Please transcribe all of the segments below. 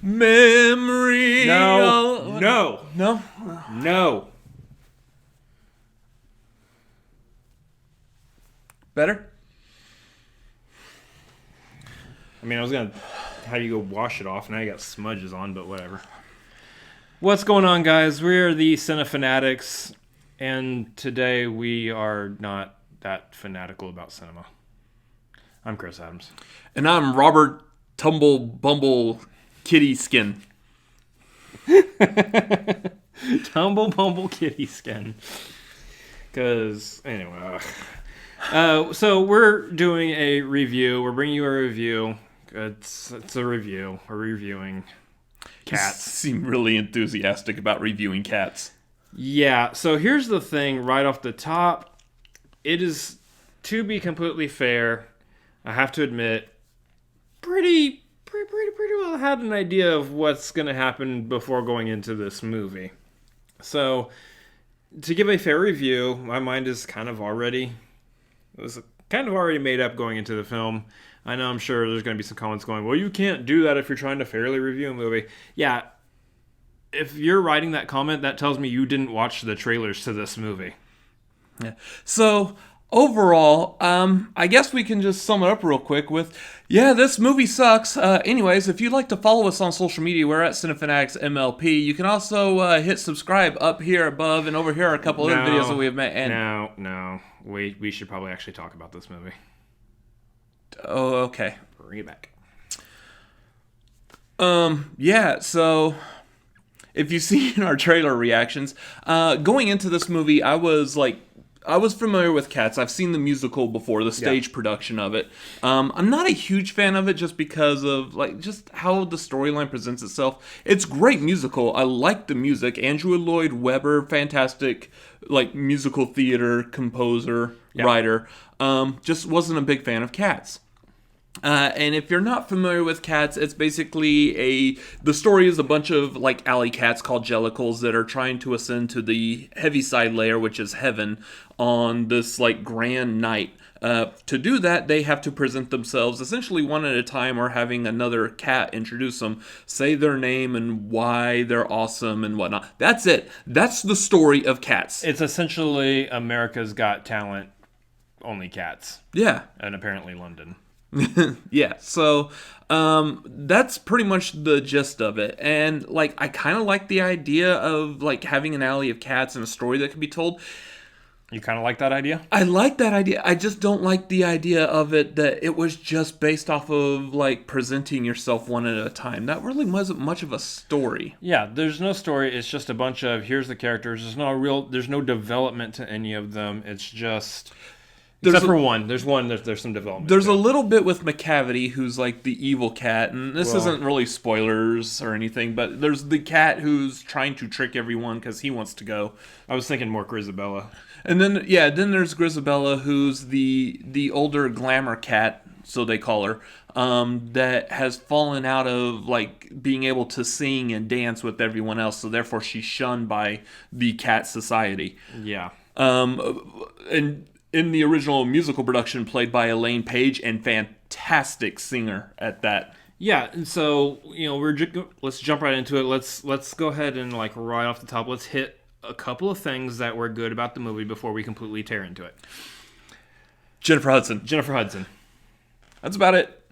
Memory. No. Better? I mean, I was going to have you go wash it off, and now you got smudges on, but whatever. What's going on, guys? We're the Cinefanatics, and today we are not that fanatical about cinema. I'm Chris Adams. And I'm Robert Tumble Bumble Kitty Skin. Tumble Bumble Kitty Skin. Because, anyway. So we're doing a review. We're bringing you a review. It's a review. We're reviewing cats. You seem really enthusiastic about reviewing cats. Yeah, so here's the thing right off the top. It is, to be completely fair, I have to admit, pretty well had an idea of what's going to happen before going into this movie. So, to give a fair review, my mind is kind of already made up going into the film. I know I'm sure there's going to be some comments going, well, you can't do that if you're trying to fairly review a movie. Yeah, if you're writing that comment, that tells me you didn't watch the trailers to this movie. Yeah. So, overall, I guess we can just sum it up real quick with, this movie sucks. Anyways, if you'd like to follow us on social media, we're at Cinefanatics MLP. You can also hit subscribe up here above, and over here are a couple other videos that we have made. And No. We should probably actually talk about this movie. Oh, okay. Bring it back. So if you've seen our trailer reactions, going into this movie, I was familiar with Cats. I've seen the musical before, the stage production of it. I'm not a huge fan of it just because of just how the storyline presents itself. It's great musical. I like the music. Andrew Lloyd Webber, fantastic musical theater composer, writer. Just wasn't a big fan of Cats. And if you're not familiar with Cats, it's basically the story is a bunch of alley cats called jellicles that are trying to ascend to the Heaviside layer, which is heaven, on this grand night. To do that, they have to present themselves essentially one at a time, or having another cat introduce them, say their name and why they're awesome and whatnot. That's it. That's the story of Cats. It's essentially America's Got Talent, only cats. Yeah. And apparently London. Yeah, so that's pretty much the gist of it. And I kind of like the idea of having an alley of cats and a story that can be told. You kind of like that idea? I like that idea. I just don't like the idea of it that it was just based off of presenting yourself one at a time. That really wasn't much of a story. Yeah, there's no story. It's just a bunch of here's the characters. There's no development to any of them. It's just except for one. There's some development. There's a little bit with McCavity, who's the evil cat, and this isn't really spoilers or anything, but there's the cat who's trying to trick everyone because he wants to go. I was thinking more Grisabella. And then there's Grisabella, who's the older glamour cat, so they call her, that has fallen out of being able to sing and dance with everyone else, so therefore she's shunned by the cat society. Yeah. And in the original musical production, played by Elaine Page, and fantastic singer at that. Yeah, and so let's jump right into it. Let's go ahead and right off the top, let's hit a couple of things that were good about the movie before we completely tear into it. Jennifer Hudson. That's about it.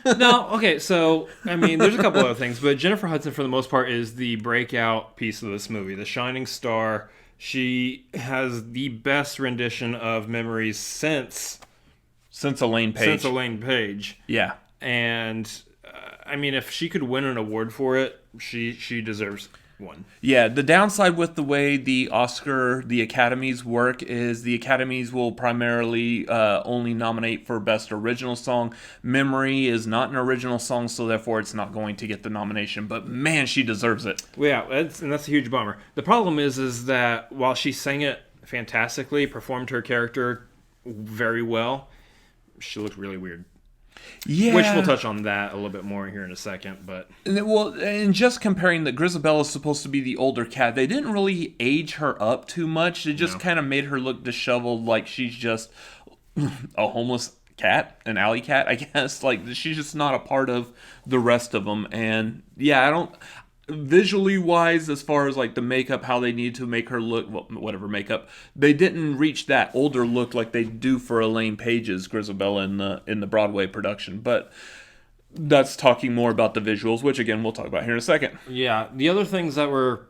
No, okay, so, I mean, there's a couple other things, but Jennifer Hudson, for the most part, is the breakout piece of this movie, the shining star. She has the best rendition of Memories since Elaine Page. Yeah. And, I mean, if she could win an award for it, she deserves one. Yeah, the downside with the way the Academies work is the Academies will primarily only nominate for Best Original Song. Memory is not an original song, so therefore it's not going to get the nomination. But man, she deserves it. Well, yeah, that's a huge bummer. The problem is that while she sang it fantastically, performed her character very well, she looked really weird. Yeah. Which we'll touch on that a little bit more here in a second, but... And just comparing that Grisabella is supposed to be the older cat, they didn't really age her up too much. They just kind of made her look disheveled, like she's just a homeless cat, an alley cat, I guess. Like, she's just not a part of the rest of them. And yeah, I don't. Visually wise, as far as like the makeup, how they need to make her look, well, whatever makeup, they didn't reach that older look like they do for Elaine Page's Grisabella in the Broadway production. But that's talking more about the visuals, which again we'll talk about here in a second. Yeah, the other things that were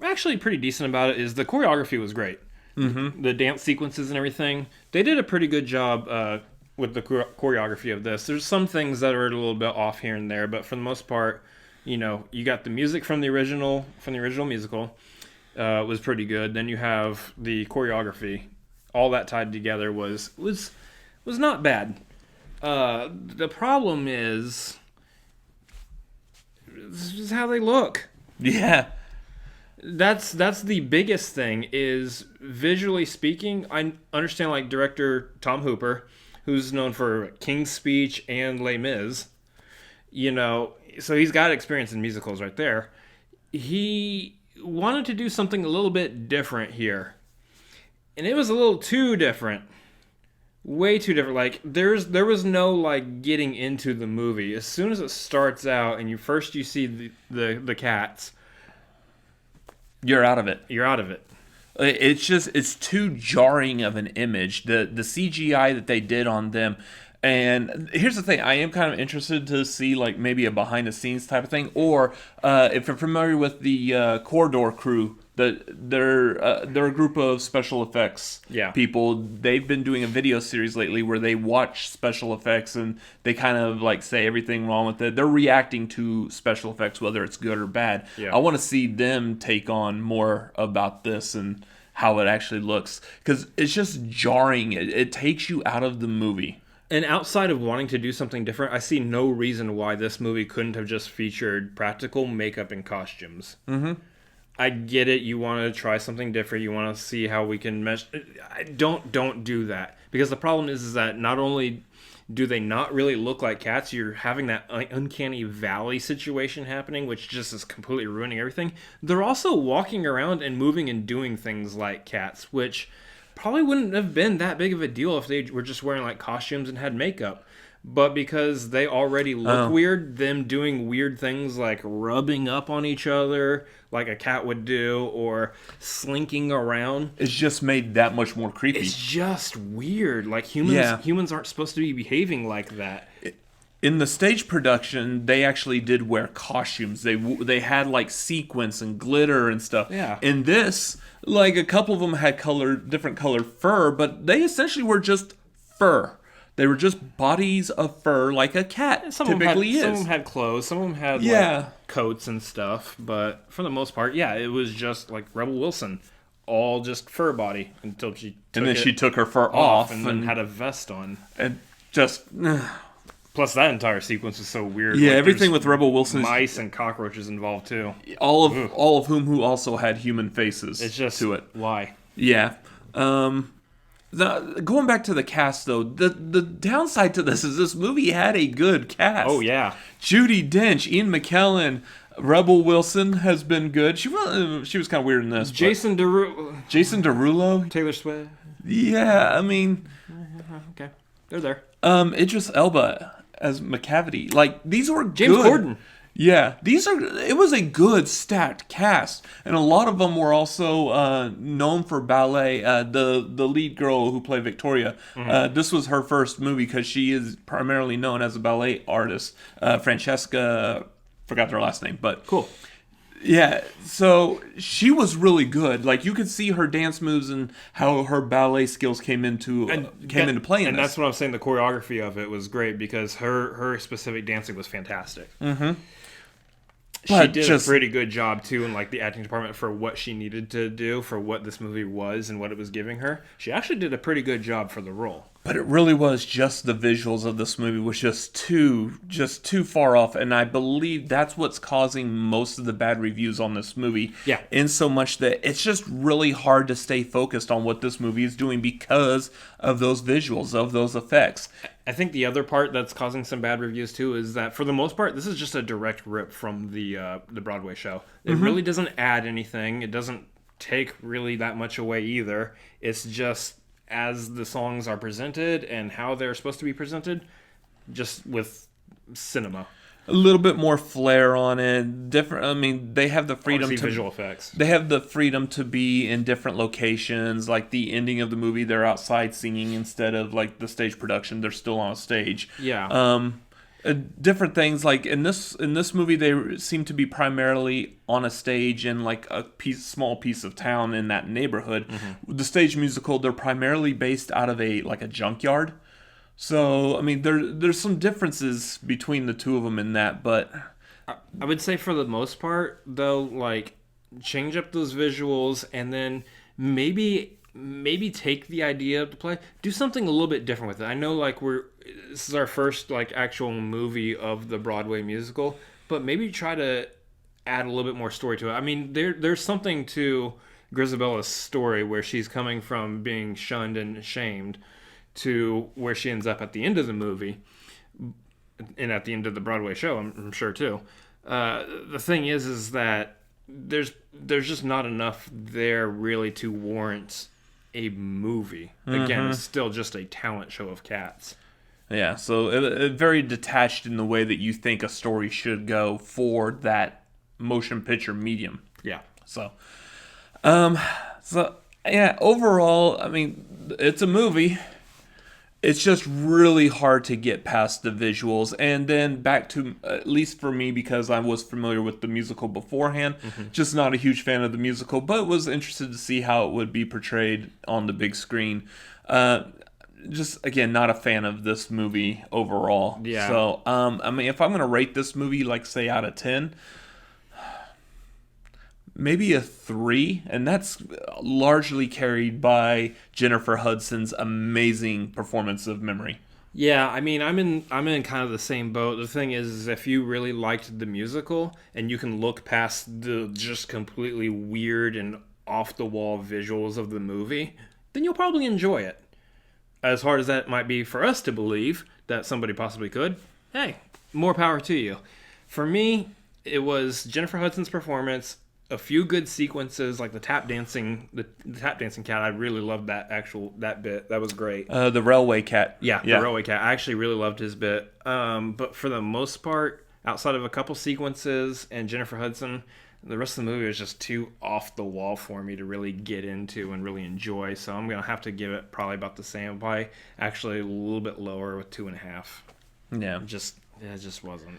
actually pretty decent about it is the choreography was great. Mm-hmm. The dance sequences and everything, they did a pretty good job with the choreography of this. There's some things that are a little bit off here and there, but for the most part, you know, you got the music from the original musical, was pretty good. Then you have the choreography. All that tied together was not bad. The problem is this is how they look. Yeah. That's the biggest thing is visually speaking. I understand like director Tom Hooper, who's known for King's Speech and Les Mis, you know, so he's got experience in musicals right there. He wanted to do something a little bit different here. And it was a little too different. Way too different. Like there was no like getting into the movie. As soon as it starts out and you see the cats, you're out of it. You're out of it. It's too jarring of an image. The CGI that they did on them. And here's the thing, I am kind of interested to see like maybe a behind the scenes type of thing, or if you're familiar with the Corridor crew, they're a group of special effects people. They've been doing a video series lately where they watch special effects and they kind of like say everything wrong with it. They're reacting to special effects, whether it's good or bad. Yeah. I want to see them take on more about this and how it actually looks, because it's just jarring. It takes you out of the movie. And outside of wanting to do something different, I see no reason why this movie couldn't have just featured practical makeup and costumes. Mm-hmm. I get it. You want to try something different. You want to see how we can mesh. Don't do that. Because the problem is that not only do they not really look like cats, you're having that uncanny valley situation happening, which just is completely ruining everything. They're also walking around and moving and doing things like cats, which probably wouldn't have been that big of a deal if they were just wearing like costumes and had makeup. But because they already look weird, them doing weird things like rubbing up on each other like a cat would do, or slinking around, it's just made that much more creepy. It's just weird. Like humans aren't supposed to be behaving like that. In the stage production, they actually did wear costumes. They had like sequins and glitter and stuff. Yeah. In this, like a couple of them had different colored fur, but they essentially were just fur. They were just bodies of fur, like a cat typically is. Some of them had clothes. Some of them had like coats and stuff. But for the most part, it was just like Rebel Wilson, all just fur body until she took her fur off and then had a vest on. And just plus that entire sequence was so weird. Yeah, like, everything with Rebel Wilson, mice and cockroaches involved too. All of whom also had human faces. It's just to it. Why? Yeah. Going back to the cast, though, the downside to this is this movie had a good cast. Oh, yeah. Judi Dench, Ian McKellen, Rebel Wilson has been good. She was kind of weird in this. Jason Derulo. Taylor Swift. Yeah, I mean... Okay, they're there. Idris Elba as McCavity. Like, these were James Corden. Yeah, it was a good stacked cast, and a lot of them were also known for ballet. The lead girl who played Victoria, this was her first movie because she is primarily known as a ballet artist. Francesca, forgot their last name, but cool. Yeah, so she was really good. Like you could see her dance moves and how her ballet skills came into play. And that's what I'm saying. The choreography of it was great because her specific dancing was fantastic. Mm-hmm. She did a pretty good job too in like the acting department for what she needed to do for what this movie was and what it was giving her. She actually did a pretty good job for the role. But it really was just the visuals of this movie was just too far off, and I believe that's what's causing most of the bad reviews on this movie. Yeah. In so much that it's just really hard to stay focused on what this movie is doing because of those visuals, of those effects. I think the other part that's causing some bad reviews too is that for the most part, this is just a direct rip from the Broadway show. It really doesn't add anything. It doesn't take really that much away either. It's just as the songs are presented and how they're supposed to be presented, just with cinema. A little bit more flair on it. Different. I mean, they have the freedom to visual effects. They have the freedom to be in different locations. Like the ending of the movie, they're outside singing instead of like the stage production. They're still on a stage. Yeah. Different things like in this movie, they seem to be primarily on a stage in like a small piece of town in that neighborhood. The stage musical, they're primarily based out of a junkyard. So, I mean, there's some differences between the two of them in that, but I would say for the most part, though, like, change up those visuals and then maybe take the idea of the play, do something a little bit different with it. I know, like, this is our first, like, actual movie of the Broadway musical, but maybe try to add a little bit more story to it. I mean, there's something to Grisabella's story where she's coming from being shunned and shamed to where she ends up at the end of the movie and at the end of the Broadway show, I'm sure too. The thing is that there's just not enough there really to warrant a movie. Again, it's still just a talent show of Cats. Yeah, so it very detached in the way that you think a story should go for that motion picture medium. Yeah. So yeah, overall, I mean, it's a movie. It's just really hard to get past the visuals. And then back to, at least for me, because I was familiar with the musical beforehand, just not a huge fan of the musical, but was interested to see how it would be portrayed on the big screen. Just, again, not a fan of this movie overall. Yeah. So, I mean, if I'm going to rate this movie, like, say, out of 10... maybe a 3, and that's largely carried by Jennifer Hudson's amazing performance of Memory. Yeah, I mean, I'm in kind of the same boat. The thing is, if you really liked the musical and you can look past the just completely weird and off the wall visuals of the movie, then you'll probably enjoy it. As hard as that might be for us to believe that somebody possibly could, hey, more power to you. For me, it was Jennifer Hudson's performance, a few good sequences like the tap dancing cat. I really loved that bit. That was great. The railway cat. The railway cat. I actually really loved his bit. But for the most part, outside of a couple sequences and Jennifer Hudson, the rest of the movie was just too off the wall for me to really get into and really enjoy. So I'm gonna have to give it probably about the same. Probably actually a little bit lower with 2.5. Yeah. It just wasn't.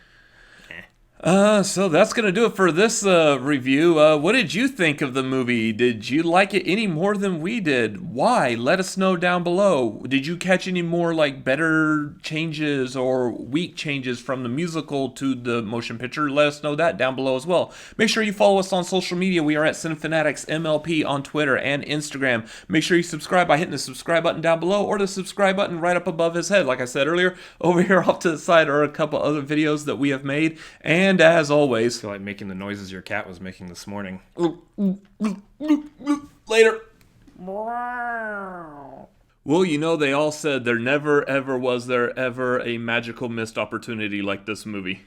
So that's going to do it for this review. What did you think of the movie? Did you like it any more than we did? Why? Let us know down below. Did you catch any more like better changes or weak changes from the musical to the motion picture? Let us know that down below as well. Make sure you follow us on social media. We are at Cinefanatics MLP on Twitter and Instagram. Make sure you subscribe by hitting the subscribe button down below or the subscribe button right up above his head. Like I said earlier, over here off to the side are a couple other videos that we have made. And as always, I feel like making the noises your cat was making this morning. Later. Well, you know, they all said there never ever was there ever a magical missed opportunity like this movie.